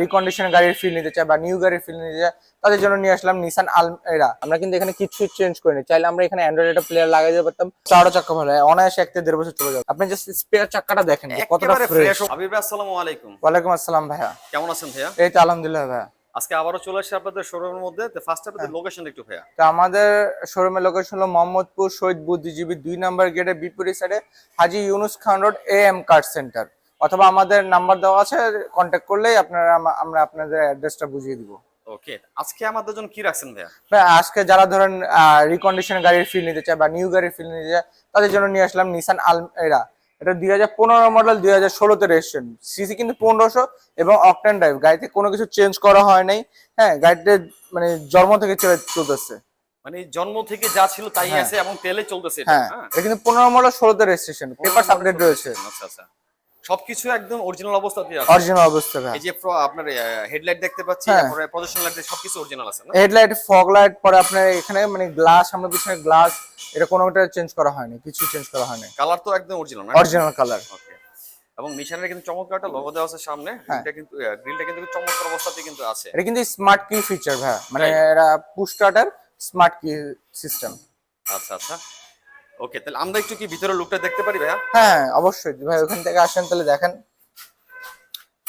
Recondition গাড়ির feel নিতে চায় বা নিউ গাড়ির ফিল নিতে চায় তাদের জন্য নিয়ে আসলাম নিসান আলমেরা। আমরা কিন্তু এখানে কিছু চেঞ্জ করিনি, চাইলে আমরা এখানে অ্যান্ড্রয়েড একটা প্লেয়ার লাগাই দিতে পারতাম। চারো চাক্কা ভালো হয়, অনায়াসে 1 থেকে 1.5 বছর চলে যাবে। আপনি জাস্ট স্পেয়ার চাক্কাটা দেখেন কতটা ফ্রেশ। হাবিব ভাই আসসালামু আলাইকুম। ওয়ালাইকুম আসসালাম ভাইয়া, কেমন আছেন ভাইয়া? এই তো আলহামদুলিল্লাহ ভাইয়া। আজকে আবারও চলে আসছে আপনাদের শোরুমের মধ্যে। তো ফার্স্ট আপনাদের লোকেশন একটু ভাইয়া। তো আমাদের শোরুমের লোকেশন হলো মোহাম্মদপুর শহীদ বুদ্ধিজীবী 2 নম্বর গেটের বিপরীত সাইডে হাজী ইউনুস খান রোড AM কার সেন্টার, অথবা আমাদের নাম্বার দেওয়া আছে, কন্ট্যাক্ট করলেই আমরা আপনাদের অ্যাড্রেসটা বুঝিয়ে দিব। ওকে, আজকে আমাদের জন্য কি রাখছেন ভাইয়া? ভাই আজকে যারা ধরেন রিকন্ডিশন গাড়ির ফিল নিতে চায় বা নিউ গাড়ির ফিল নিতে চায় তাদের জন্য নিয়ে আসলাম নিসান আলমেরা। এটা 2015 মডেল, 2016 তে রেজিস্ট্রেশন, সিসি কিন্তু 1500 এবং অকটেন ড্রাইভ। গাড়িতে কোনো কিছু চেঞ্জ করা হয় নাই। হ্যাঁ, গাড়িতে মানে জন্ম থেকে চলতেছে, মানে জন্ম থেকে যা ছিল তাই আছে এবং তেলে চলতেছে এটা। হ্যাঁ, এটা কিন্তু 15 মডেল, 16 তে রেজিস্ট্রেশন, পেপারস আপডেট রয়েছে। আচ্ছা আচ্ছা, সবকিছু একদম অরিজিনাল অবস্থাতে আছে। অরিজিনাল অবস্থা ভাই। এই যে আপনার হেডলাইট দেখতে পাচ্ছি, তারপরে পজিশন লাইট, সবকিছু অরিজিনাল আছে না? হেডলাইট, ফগ লাইট, পরে আপনার এখানে মানে গ্লাস, সামনে পিছনে গ্লাস, এটা কোনোটা চেঞ্জ করা হয়নি, কিছু চেঞ্জ করা হয়নি। কালার তো একদম অরিজিনাল না? Original colour. ওকে, এবং নিশানের কিন্তু চমৎকার একটা লোগো দেওয়া আছে সামনে। গ্রিলটা কিন্তু চমৎকার অবস্থাতে কিন্তু আছে। এটা কিন্তু স্মার্ট কি ফিচার ভাই, মানে এটা পুশ স্টার্টার স্মার্ট কি সিস্টেম। আচ্ছা আচ্ছা, ওকে, তাহলে আমরা একটু কি ভিতরে লুকটা দেখতে পারি ভাইয়া? হ্যাঁ অবশ্যই ভাই, ওখান থেকে আসেন তাহলে দেখেন।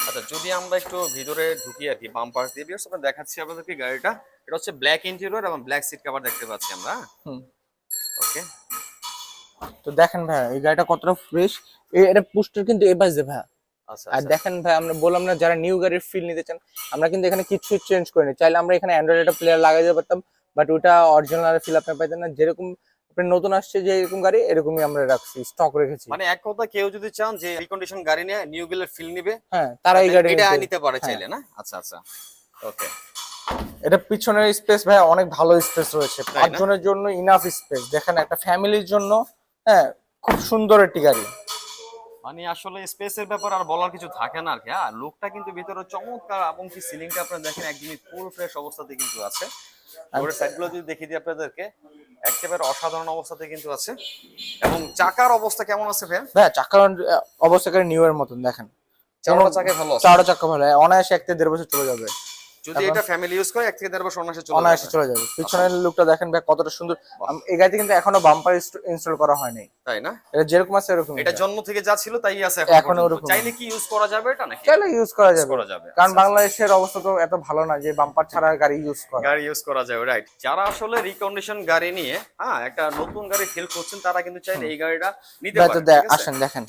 আচ্ছা, যদি আমরা একটু ভিতরে ঢুকি আর কি, বাম পাশ দিয়ে ভিউয়ার্স আমরা দেখাচ্ছি আপনাদেরকে গাড়িটা। এটা হচ্ছে ব্ল্যাক ইন্টেরিয়র এবং ব্ল্যাক সিট কভার দেখতে পাচ্ছি আমরা। ওকে, তো দেখেন ভাই এই গাড়িটা কতটা ফ্রেশ। এটা পুস্টার কিন্তু এবাজ দে ভাই। আচ্ছা আর দেখেন ভাই, আমরা বললাম না যারা নিউ গাড়ির ফিল নিতে চান, আমরা কিন্তু এখানে কিছু চেঞ্জ করিনি, চাইলে আমরা এখানে অ্যান্ড্রয়েড একটা প্লেয়ার লাগাই দিতে পারতাম, বাট ওটা অরিজিনাল ফিল আপনি পাইতেন না। যেরকম আপনি নতুন আসছে যে এরকম গাড়ি, এরকমই আমরা রাখছি, স্টক রেখেছি। মানে এক কথা, কেউ যদি চান যে রিকন্ডিশন গাড়ি নিয়ে নিউ গিলের ফিল নিবে, হ্যাঁ, তারা এই গাড়ি এটা নিতে পারে চাইলে না? আচ্ছা আচ্ছা, ওকে। এটা পিছনের স্পেস ভাই অনেক ভালো স্পেস রয়েছে, 5 জনের জন্য ইনাফ স্পেস। দেখেন একটা ফ্যামিলির জন্য, হ্যাঁ, খুব সুন্দর একটি গাড়ি। মানে আসলে স্পেসের ব্যাপার আর বলার কিছু থাকে না আর কি। হ্যাঁ, লুকটা কিন্তু ভিতরে চমৎকার, এবং কি সিলিংটা আপনারা দেখেন একদমই ফুল ফ্রেশ অবস্থাতে কিন্তু আছে। ওর সাইডগুলো যদি দেখিয়ে দিই আপনাদেরকে, একেবারে অসাধারণ অবস্থাতে কিন্তু আছে। এবং চাকার অবস্থা কেমন আছে ভাই? ভাই চাকার অবস্থা করে নিউ এর মতন, দেখেন চারটা চাকা ভালো আছে। চারটা চাকা ভালো, অনায়াসে 1 থেকে 1.5 বছর চলে যাবে। যদি এটা ফ্যামিলি ইউজ করে 1 থেকে 1.5 বছর অনায়াসে চলে যাবে। পিছনের লুকটা দেখেন ভাই কতটা সুন্দর। এই গাড়িতে কিন্তু এখনো বাম্পার ইনস্টল করা হয়নি, তাই না? এটা যেরকম আছে এরকম, এটা জন্ম থেকে যা ছিল তাই আছে এখনো ওরকম। চাইলে কি ইউজ করা যাবে এটা নাকি? চাইলে ইউজ করা যাবে, কারণ বাংলাদেশের অবস্থা তো এত ভালো না যে বাম্পার ছাড়া গাড়ি ইউজ করা যাবে, রাইট। যারা আসলে রিকন্ডিশন গাড়ি নিয়ে একটা নতুন গাড়ি ফিল করছেন, তারা কিন্তু চাইলে এই গাড়িটা নিতে পারে। আসেন দেখেন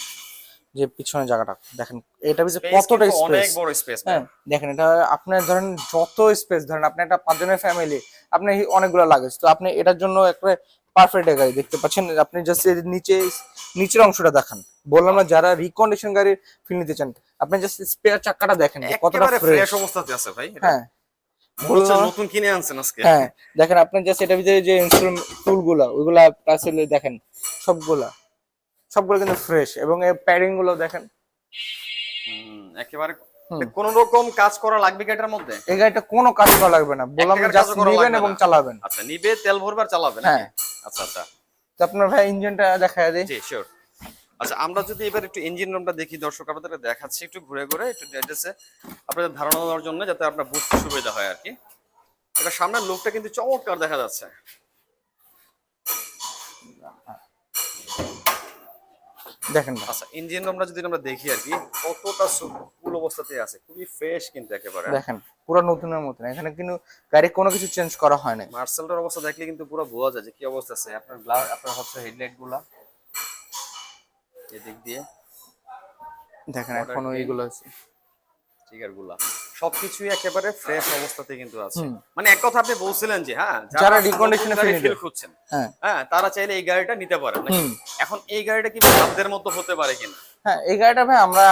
যে পিছনের জায়গাটা দেখেন, এটা কতটা স্পেস, অনেক বড় স্পেস। হ্যাঁ দেখেন, এটা আপনার ধরেন যত স্পেস, ধরেন আপনি একটা 5 জনের ফ্যামিলি, আপনি অনেকগুলো লাগেজ, তো আপনি এটার জন্য একটা পারফেক্ট গাড়ি দেখতে পাচ্ছেন। আপনি জাস্ট নিচের অংশটা দেখেন, বললাম না যারা রিকন্ডিশন গাড়ি ফিল নিতে চান, আপনি জাস্ট স্পেয়ার চাকাটা দেখেন কতটা ফ্রেশ অবস্থাতে আছে ভাই। হ্যাঁ, নতুন কিনে আনছেন আজকে। হ্যাঁ দেখেন, আপনি জাস্ট এটার ভিতরে যে ইনস্ট্রুমেন্ট টুলগুলো, ওইগুলা আসলে দেখেন সবগুলো কিন্তু ফ্রেশ, এবং এই প্যাডিং গুলো দেখেন একেবারে কোন রকম কাজ করা লাগবে কি এটার মধ্যে? এই গাড়িটা কোনো কাজ করা লাগবে না, বললাম জাস্ট নিবেন এবং চালাবেন। আচ্ছা, নিবে, তেল ভরবার, চালাবেন। হ্যাঁ, আচ্ছা আচ্ছা, তো আপনার ভাই ইঞ্জিনটা দেখায় দেই। জি শিওর। আচ্ছা, আমরা যদি এবার একটু ইঞ্জিন রুমটা দেখি, দর্শক আপনাদের দেখাচ্ছি একটু ঘুরে ঘুরে, একটু ডিটেইলসে আপনাদের ধারণা দেওয়ার জন্য, যাতে আপনার বুঝতে সুবিধা হয় আর কি। এটা সামনের লুকটা কিন্তু চমৎকার দেখা যাচ্ছে। দেখেন আচ্ছা, ইঞ্জিন রুমটা যদি আমরা দেখি আর কি, কতটা ফুল অবস্থাতে আছে, খুবই ফ্রেশ কিন্তু একেবারে। দেখেন পুরো নতুনের মতন, এখানে কিন্তু গাড়ি কোনো কিছু চেঞ্জ করা হয় না। মার্সেলটার অবস্থা দেখলে কিন্তু পুরো বোঝা যায় যে কি অবস্থা আছে। আপনার হচ্ছে হেডলাইট গুলা এদিক দিয়ে দেখেন, এখনো এইগুলো আছে, স্টিকার গুলা সবকিছুই একেবারে ফ্রেশ অবস্থাতে কিন্তু আছে। মানে এক কথা আপনি বলছিলেন যে যারা রিকন্ডিশনে ফিল করছেন, তারা চাইলে এই গাড়িটা নিতে পারেন। এখন এই গাড়িটা কি ভাবদের মতো হতে পারে কিনা? হ্যাঁ, এই গাড়িটা ভাই আমরা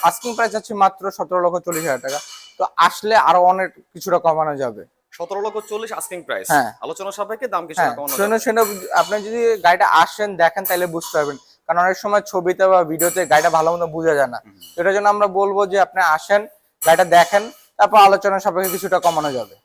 আস্কিং প্রাইস আছে মাত্র 17,40,000 টাকা, তো আসলে আরো অনেক কিছুটা কমানো যাবে। 17,40,000 আস্কিং প্রাইস, আলোচনা সাপেক্ষে দাম কিছু কমানো যাবে। আপনি যদি গাড়িটা আসেন দেখেন তাহলে বুঝতে পারবেন, কারণ অনেক সময় ছবিতে বা ভিডিওতে গাড়িটা ভালো মতো বোঝা যায় না। এটার জন্য আমরা বলবো যে আপনি আসেন, গাড়িটা দেখেন, তারপর আলোচনা সাপেক্ষে কিছুটা কমানো যাবে।